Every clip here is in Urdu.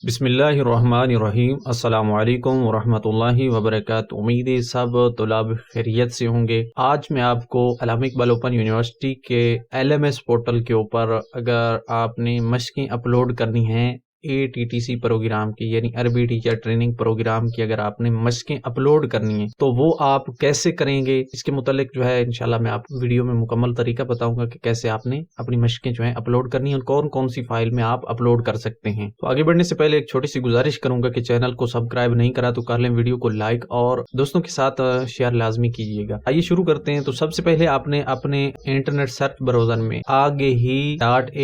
بسم اللہ الرحمن الرحیم۔ السلام علیکم ورحمۃ اللہ وبرکاتہ۔ امید ہے سب طلاب خیریت سے ہوں گے۔ آج میں آپ کو علامہ اقبال اوپن یونیورسٹی کے LMS پورٹل کے اوپر اگر آپ نے مشقیں اپلوڈ کرنی ہیں ATTC پروگرام کی، یعنی عربی ٹیچر ٹریننگ پروگرام کی، اگر آپ نے مشقیں اپلوڈ کرنی ہیں تو وہ آپ کیسے کریں گے، اس کے متعلق جو ہے انشاءاللہ میں آپ ویڈیو میں مکمل طریقہ بتاؤں گا کہ کیسے آپ نے اپنی مشقیں جو ہیں اپلوڈ کرنی ہیں اور کون کون سی فائل میں آپ اپلوڈ کر سکتے ہیں۔ تو آگے بڑھنے سے پہلے ایک چھوٹی سی گزارش کروں گا کہ چینل کو سبسکرائب نہیں کرا تو کر لیں، ویڈیو کو لائک اور دوستوں کے ساتھ شیئر لازمی کیجیے گا۔ آئیے شروع کرتے ہیں۔ تو سب سے پہلے آپ نے اپنے انٹرنیٹ سرچ براؤزر میں آگے ہی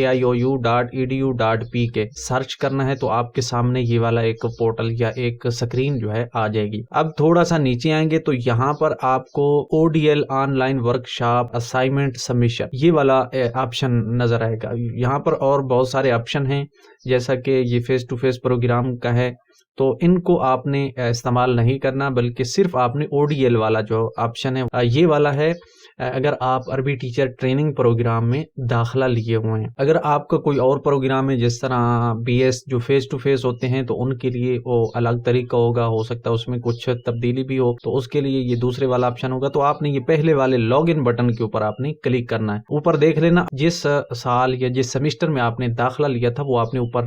.aiou.edu.pk سرچ کرنا ہے، تو آپ کے سامنے یہ والا ایک پورٹل یا ایک سکرین جو ہے آ جائے گی۔ اب تھوڑا سا نیچے آئیں گے تو یہاں پر آپ کو ODL on line workshop assignment submission یہ والا آپشن نظر آئے گا۔ یہاں پر اور بہت سارے آپشن ہیں، جیسا کہ یہ فیس ٹو فیس پروگرام کا ہے تو ان کو آپ نے استعمال نہیں کرنا، بلکہ صرف آپ نے ODL والا جو آپشن ہے یہ والا ہے اگر آپ عربی ٹیچر ٹریننگ پروگرام میں داخلہ لیے ہوئے ہیں۔ اگر آپ کا کوئی اور پروگرام ہے جس طرح BS جو فیس ٹو فیس ہوتے ہیں تو ان کے لیے وہ الگ طریقہ ہوگا، ہو سکتا ہے اس میں کچھ تبدیلی بھی ہو، تو اس کے لیے یہ دوسرے والا آپشن ہوگا۔ تو آپ نے یہ پہلے والے لاگ ان بٹن کے اوپر آپ نے کلک کرنا ہے۔ اوپر دیکھ لینا جس سال یا جس سیمسٹر میں آپ نے داخلہ لیا تھا وہ آپ نے اوپر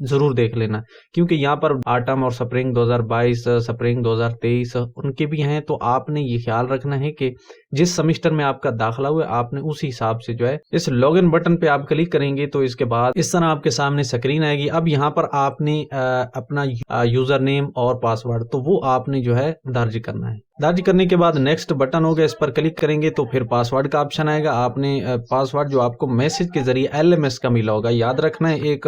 ضرور دیکھ لینا، کیونکہ یہاں پر آٹم اور سپرنگ 2022 سپرنگ 2023 ان کے بھی ہیں، تو آپ نے یہ خیال رکھنا ہے کہ جس سیمسٹر میں آپ کا داخلہ ہوا آپ نے اسی حساب سے جو ہے اس لاگ ان بٹن پہ آپ کلک کریں گے تو اس کے بعد اس طرح آپ کے سامنے سکرین آئے گی۔ اب یہاں پر آپ نے اپنا یوزر نیم اور پاسورڈ تو وہ آپ نے جو ہے درج کرنا ہے۔ درج کرنے کے بعد نیکسٹ بٹن ہوگا، اس پر کلک کریں گے تو پھر پاسورڈ کا آپشن آئے گا۔ آپ نے پاسورڈ جو آپ کو میسج کے ذریعے LMS کا ملا ہوگا، یاد رکھنا ہے ایک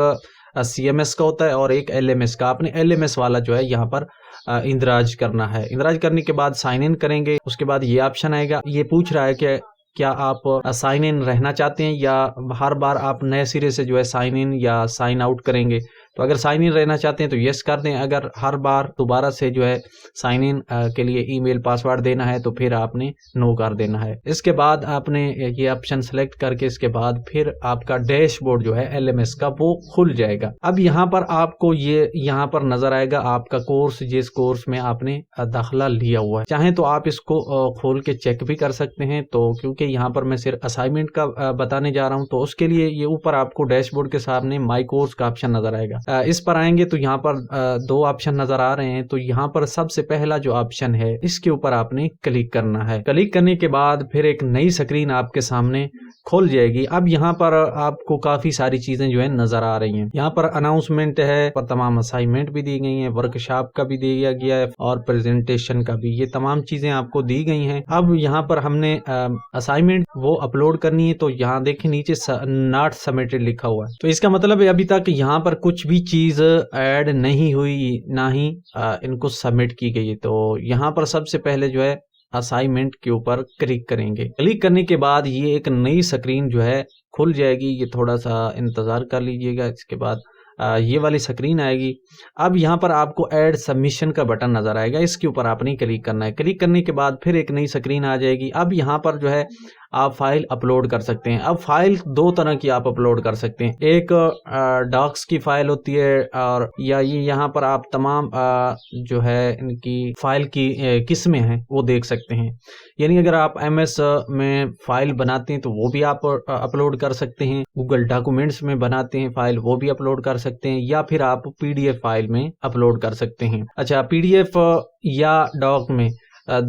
CMS کا ہوتا ہے اور ایک LMS کا۔ آپ نے LMS والا جو ہے یہاں پر اندراج کرنا ہے۔ اندراج کرنے کے بعد سائن ان کریں گے، اس کے بعد یہ آپشن آئے گا۔ یہ پوچھ رہا ہے کہ کیا آپ سائن ان رہنا چاہتے ہیں یا ہر بار آپ نئے سرے سے جو ہے سائن ان یا سائن آؤٹ کریں گے۔ تو اگر سائن ان رہنا چاہتے ہیں تو یس کر دیں، اگر ہر بار دوبارہ سے جو ہے سائن ان کے لیے ای میل پاسورڈ دینا ہے تو پھر آپ نے نو کر دینا ہے۔ اس کے بعد آپ نے یہ آپشن سلیکٹ کر کے اس کے بعد پھر آپ کا ڈیش بورڈ جو ہے LMS کا وہ کھل جائے گا۔ اب یہاں پر آپ کو یہ یہاں پر نظر آئے گا آپ کا کورس، جس کورس میں آپ نے داخلہ لیا ہوا ہے۔ چاہیں تو آپ اس کو کھول کے چیک بھی کر سکتے ہیں، تو کیونکہ یہاں پر میں صرف اسائنمنٹ کا بتانے جا رہا ہوں تو اس کے لیے یہ اوپر آپ کو ڈیش بورڈ کے سامنے مائی کورس کا آپشن نظر آئے گا۔ اس پر آئیں گے تو یہاں پر دو آپشن نظر آ رہے ہیں، تو یہاں پر سب سے پہلا جو آپشن ہے اس کے اوپر آپ نے کلک کرنا ہے۔ کلک کرنے کے بعد پھر ایک نئی سکرین آپ کے سامنے کھول جائے گی۔ اب یہاں پر آپ کو کافی ساری چیزیں جو ہیں نظر آ رہی ہیں۔ یہاں پر اناؤنسمنٹ ہے، پر تمام اسائنمنٹ بھی دی گئی ہیں، ورکشاپ کا بھی دیا گیا ہے اور پریزنٹیشن کا بھی، یہ تمام چیزیں آپ کو دی گئی ہیں۔ اب یہاں پر ہم نے اسائنمنٹ وہ اپلوڈ کرنی ہے، تو یہاں دیکھیں نیچے ناٹ سبمٹڈ لکھا ہوا ہے، تو اس کا مطلب ہے ابھی تک یہاں پر کچھ بھی چیز ایڈ نہیں ہوئی، نہ ہی ان کو سبمٹ کی گئی ہے۔ تو یہاں پر سب سے پہلے جو ہے اسائنمنٹ کے اوپر کلک کریں گے۔ کلک کرنے کے بعد یہ ایک نئی سکرین جو ہے کھل جائے گی، یہ تھوڑا سا انتظار کر لیجئے گا۔ اس کے بعد یہ والی سکرین آئے گی۔ اب یہاں پر آپ کو ایڈ سبمیشن کا بٹن نظر آئے گا، اس کے اوپر آپ نے کلک کرنا ہے۔ کلک کرنے کے بعد پھر ایک نئی سکرین آ جائے گی۔ اب یہاں پر جو ہے آپ فائل اپلوڈ کر سکتے ہیں۔ اب فائل دو طرح کی آپ اپلوڈ کر سکتے ہیں، ایک ڈاکس کی فائل ہوتی ہے اور یا یہ یہاں پر آپ تمام جو ہے ان کی فائل کی قسمیں ہیں وہ دیکھ سکتے ہیں، یعنی اگر آپ MS میں فائل بناتے ہیں تو وہ بھی آپ اپلوڈ کر سکتے ہیں، گوگل ڈاکومنٹس میں بناتے ہیں فائل وہ بھی اپلوڈ کر سکتے ہیں، یا پھر آپ PDF فائل میں اپلوڈ کر سکتے ہیں۔ اچھا، PDF یا ڈاک میں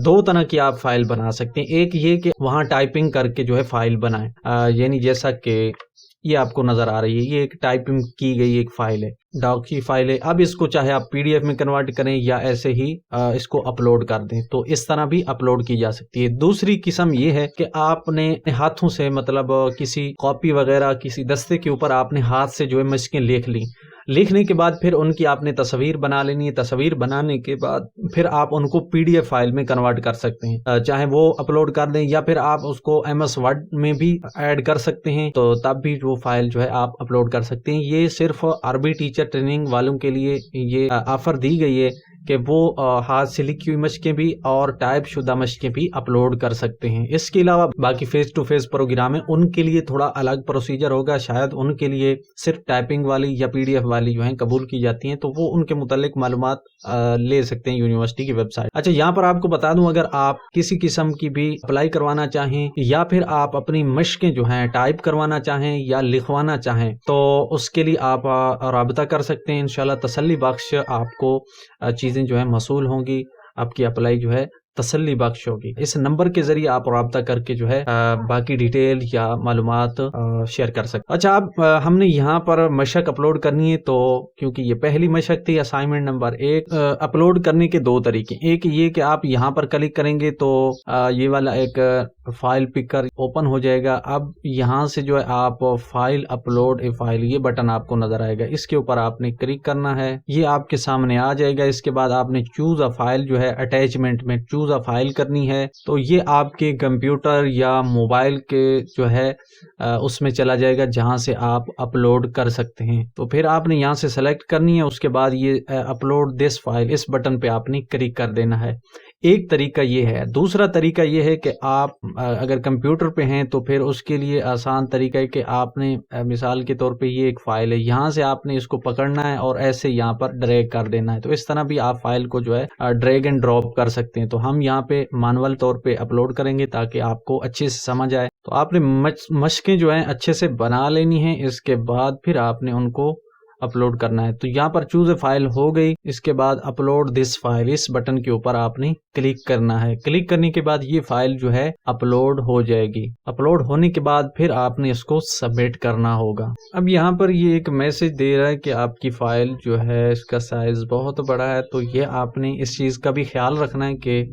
دو طرح کی آپ فائل بنا سکتے ہیں۔ ایک یہ کہ وہاں ٹائپنگ کر کے جو ہے فائل بنائیں، یعنی جیسا کہ یہ آپ کو نظر آ رہی ہے، یہ ایک ٹائپنگ کی گئی ایک فائل ہے، ڈاک کی فائل ہے۔ اب اس کو چاہے آپ PDF میں کنورٹ کریں یا ایسے ہی اس کو اپلوڈ کر دیں، تو اس طرح بھی اپلوڈ کی جا سکتی ہے۔ دوسری قسم یہ ہے کہ آپ نے ہاتھوں سے مطلب کسی کاپی وغیرہ کسی دستے کے اوپر آپ نے ہاتھ سے جو ہے مشقیں لکھ لی، لکھنے کے بعد پھر ان کی آپ نے تصویر بنا لینی ہے۔ تصویر بنانے کے بعد پھر آپ ان کو PDF فائل میں کنورٹ کر سکتے ہیں، چاہے وہ اپلوڈ کر دیں یا پھر آپ اس کو MS Word میں بھی ایڈ کر سکتے ہیں، تو تب بھی وہ فائل جو ہے آپ اپلوڈ کر سکتے ہیں۔ یہ صرف عربی ٹیچر ٹریننگ والوں کے لیے یہ آفر دی گئی ہے کہ وہ ہاتھ سے لکھی ہوئی مشقیں بھی اور ٹائپ شدہ مشقیں بھی اپلوڈ کر سکتے ہیں۔ اس کے علاوہ باقی فیس ٹو فیس پروگرام ہے، ان کے لیے تھوڑا الگ پروسیجر ہوگا، شاید ان کے لیے صرف ٹائپنگ والی یا PDF والی جو ہیں قبول کی جاتی ہیں، تو وہ ان کے متعلق معلومات لے سکتے ہیں یونیورسٹی کی ویب سائٹ۔ اچھا، یہاں پر آپ کو بتا دوں، اگر آپ کسی قسم کی بھی اپلائی کروانا چاہیں یا پھر آپ اپنی مشقیں جو ہیں ٹائپ کروانا چاہیں یا لکھوانا چاہیں تو اس کے لیے آپ رابطہ کر سکتے ہیں۔ انشاءاللہ تسلی بخش آپ کو چیزیں جو ہیں موصول ہوں گی، آپ کی اپلائی جو ہے تسلی بخش ہوگی۔ اس نمبر کے ذریعے آپ رابطہ کر کے جو ہے باقی ڈیٹیل یا معلومات شیئر کر سکتے۔ اچھا، اب ہم نے یہاں پر مشق اپلوڈ کرنی ہے، تو کیونکہ یہ پہلی مشق تھی اسائنمنٹ نمبر 1، اپلوڈ کرنے کے 2 طریقے، ایک یہ کہ آپ یہاں پر کلک کریں گے تو یہ والا ایک فائل پکر اوپن ہو جائے گا۔ اب یہاں سے جو ہے آپ فائل اپلوڈ اے فائل، یہ بٹن آپ کو نظر آئے گا، اس کے اوپر آپ نے کلک کرنا ہے، یہ آپ کے سامنے آ جائے گا۔ اس کے بعد آپ نے چوز اے فائل جو ہے اٹیچمنٹ میں چوز اے فائل کرنی ہے، تو یہ آپ کے کمپیوٹر یا موبائل کے جو ہے اس میں چلا جائے گا جہاں سے آپ اپلوڈ کر سکتے ہیں۔ تو پھر آپ نے یہاں سے سلیکٹ کرنی ہے، اس کے بعد یہ اپلوڈ دس فائل، اس بٹن پہ آپ نے کلک کر دینا ہے۔ ایک طریقہ یہ ہے۔ دوسرا طریقہ یہ ہے کہ آپ اگر کمپیوٹر پہ ہیں تو پھر اس کے لیے آسان طریقہ ہے کہ آپ نے مثال کے طور پہ یہ ایک فائل ہے، یہاں سے آپ نے اس کو پکڑنا ہے اور ایسے یہاں پر ڈریگ کر دینا ہے، تو اس طرح بھی آپ فائل کو جو ہے ڈریگ اینڈ ڈراپ کر سکتے ہیں۔ تو ہم یہاں پہ مانول طور پہ اپلوڈ کریں گے تاکہ آپ کو اچھے سے سمجھ آئے۔ تو آپ نے مشقیں جو ہیں اچھے سے بنا لینی ہیں، اس کے بعد پھر آپ نے ان کو اپلوڈ کرنا ہے۔ تو یہاں پر چوز اے فائل ہو گئی، اس کے بعد اپلوڈ دس فائل، اس بٹن کے اوپر آپ نے کلک کرنا ہے۔ کلک کرنے کے بعد یہ فائل جو ہے اپلوڈ ہو جائے گی۔ اپلوڈ ہونے کے بعد پھر آپ نے اس کو سبمٹ کرنا ہوگا۔ اب یہاں پر یہ ایک میسج دے رہا ہے کہ آپ کی فائل جو ہے اس کا سائز بہت بڑا ہے، تو یہ آپ نے اس چیز کا بھی خیال رکھنا ہے کہ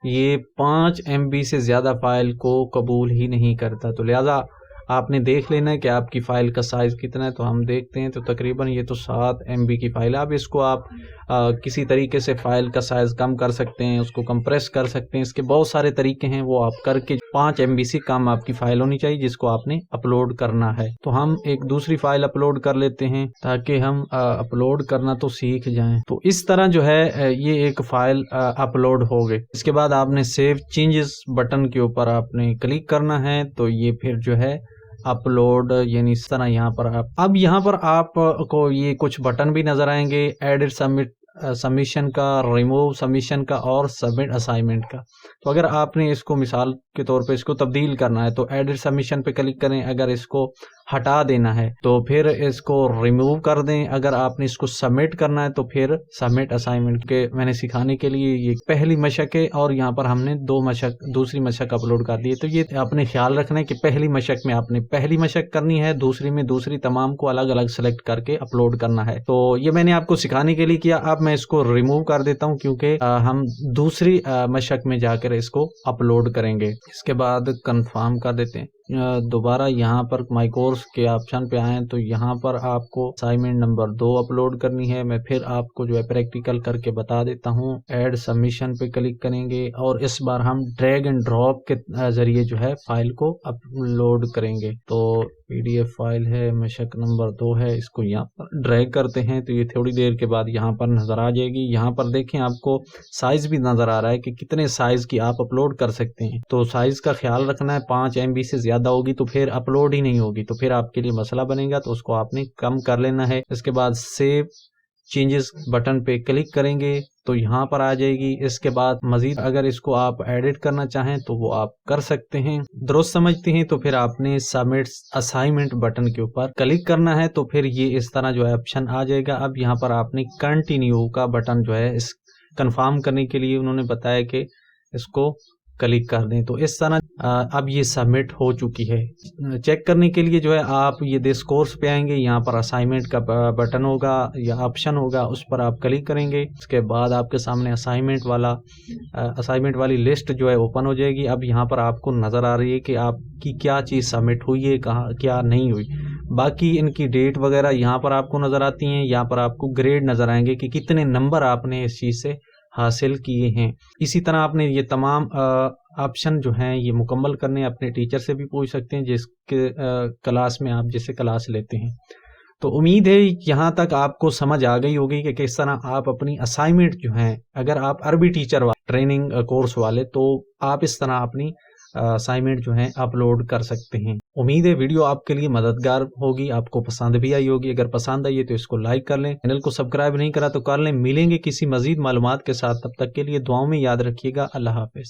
یہ 5 MB سے زیادہ فائل کو قبول ہی نہیں کرتا، تو لہذا آپ نے دیکھ لینا ہے کہ آپ کی فائل کا سائز کتنا ہے۔ تو ہم دیکھتے ہیں، تو تقریباً یہ تو 7 MB کی فائل ہے۔ اب اس کو آپ کسی طریقے سے فائل کا سائز کم کر سکتے ہیں، اس کو کمپریس کر سکتے ہیں، اس کے بہت سارے طریقے ہیں، وہ آپ کر کے 5 MB سے کم آپ کی فائل ہونی چاہیے جس کو آپ نے اپلوڈ کرنا ہے۔ تو ہم ایک دوسری فائل اپلوڈ کر لیتے ہیں تاکہ ہم اپلوڈ کرنا تو سیکھ جائیں۔ تو اس طرح جو ہے یہ ایک فائل اپلوڈ ہو گئی۔ اس کے بعد آپ نے سیو چینجز بٹن کے اوپر آپ نے کلک کرنا ہے، تو یہ پھر جو ہے اپلوڈ، یعنی اس طرح یہاں پر اب یہاں پر آپ کو یہ کچھ بٹن بھی نظر آئیں گے، ایڈٹ سبمیشن کا، ریموو سبمیشن کا اور سبمٹ اسائنمنٹ کا۔ تو اگر آپ نے اس کو مثال کے طور پہ اس کو تبدیل کرنا ہے تو ایڈٹ سبمیشن پہ کلک کریں، اگر اس کو ہٹا دینا ہے تو پھر اس کو ریموو کر دیں، اگر آپ نے اس کو سبمٹ کرنا ہے تو پھر سبمٹ اسائنمنٹ کے میں نے سکھانے کے لیے یہ پہلی مشق ہے، اور یہاں پر ہم نے دوسری مشق اپلوڈ کر دی ہے۔ تو یہ آپ نے خیال رکھنا ہے کہ پہلی مشق میں آپ نے پہلی مشق کرنی ہے، دوسری میں دوسری، تمام کو الگ الگ سلیکٹ کر کے اپلوڈ کرنا ہے۔ تو یہ میں نے آپ کو سکھانے کے لیے کیا۔ اب میں اس کو ریموو کر دیتا ہوں کیونکہ ہم دوسری مشق میں جا کر اس کو اپلوڈ کریں گے۔ اس کے بعد کنفرم کر دیتے ہیں۔ دوبارہ یہاں پر مائی کورس کے آپشن پہ آئیں تو یہاں پر آپ کو اسائنمنٹ نمبر 2 اپلوڈ کرنی ہے۔ میں پھر آپ کو جو ہے پریکٹیکل کر کے بتا دیتا ہوں۔ ایڈ سبمیشن پہ کلک کریں گے اور اس بار ہم ڈریگ اینڈ ڈراپ کے ذریعے جو ہے فائل کو اپلوڈ کریں گے۔ تو PDF فائل ہے، مشق نمبر 2 ہے، اس کو یہاں پر ڈریگ کرتے ہیں تو یہ تھوڑی دیر کے بعد یہاں پر نظر آ جائے گی۔ یہاں پر دیکھیں آپ کو سائز بھی نظر آ رہا ہے کہ کتنے سائز کی آپ اپلوڈ کر سکتے ہیں۔ تو سائز کا خیال رکھنا ہے، 5 MB سے زیادہ ہوگی تو پھر اپلوڈ ہی نہیں ہوگی، تو پھر آپ کے لیے مسئلہ بنے گا، تو اس کو آپ نے کم کر لینا ہے۔ اس کے بعد سیو چینجز بٹن پہ کلک کریں گے تو یہاں پر آ جائے گی۔ اس کے بعد مزید اگر اس کو آپ ایڈٹ کرنا چاہیں تو وہ آپ کر سکتے ہیں۔ درست سمجھتے ہیں تو پھر آپ نے سبمٹ اسائنمنٹ بٹن کے اوپر کلک کرنا ہے، تو پھر یہ اس طرح جو ہے آپشن آ جائے گا۔ اب یہاں پر آپ نے کنٹینیو کا بٹن جو ہے اس کنفرم کرنے کے لیے انہوں نے بتایا کہ اس کو کلک کر دیں، تو اس طرح اب یہ سبمٹ ہو چکی ہے۔ چیک کرنے کے لیے جو ہے آپ یہ دس کورس پہ آئیں گے، یہاں پر اسائنمنٹ کا بٹن ہوگا یا آپشن ہوگا، اس پر آپ کلک کریں گے۔ اس کے بعد آپ کے سامنے اسائنمنٹ والی لسٹ جو ہے اوپن ہو جائے گی۔ اب یہاں پر آپ کو نظر آ رہی ہے کہ آپ کی کیا چیز سبمٹ ہوئی ہے، کہاں کیا نہیں ہوئی۔ باقی ان کی ڈیٹ وغیرہ یہاں پر آپ کو نظر آتی ہیں، یہاں پر آپ کو گریڈ نظر آئیں گے کہ کتنے نمبر آپ نے اس چیز سے حاصل کیے ہیں۔ اسی طرح آپ نے یہ تمام آپشن جو ہیں یہ مکمل کرنے، اپنے ٹیچر سے بھی پوچھ سکتے ہیں جس کے کلاس میں آپ جسے کلاس لیتے ہیں۔ تو امید ہے یہاں تک آپ کو سمجھ آ گئی ہوگی کہ کس طرح آپ اپنی اسائنمنٹ جو ہیں، اگر آپ عربی ٹیچر ٹریننگ کورس والے، تو آپ اس طرح اپنی اسائنمنٹ جو ہیں اپلوڈ کر سکتے ہیں۔ امید ہے ویڈیو آپ کے لیے مددگار ہوگی، آپ کو پسند بھی آئی ہوگی۔ اگر پسند آئی ہے تو اس کو لائک کر لیں، چینل کو سبسکرائب نہیں کرا تو کر لیں۔ ملیں گے کسی مزید معلومات کے ساتھ، تب تک کے لیے دعاؤں میں یاد رکھیے گا۔ اللہ حافظ۔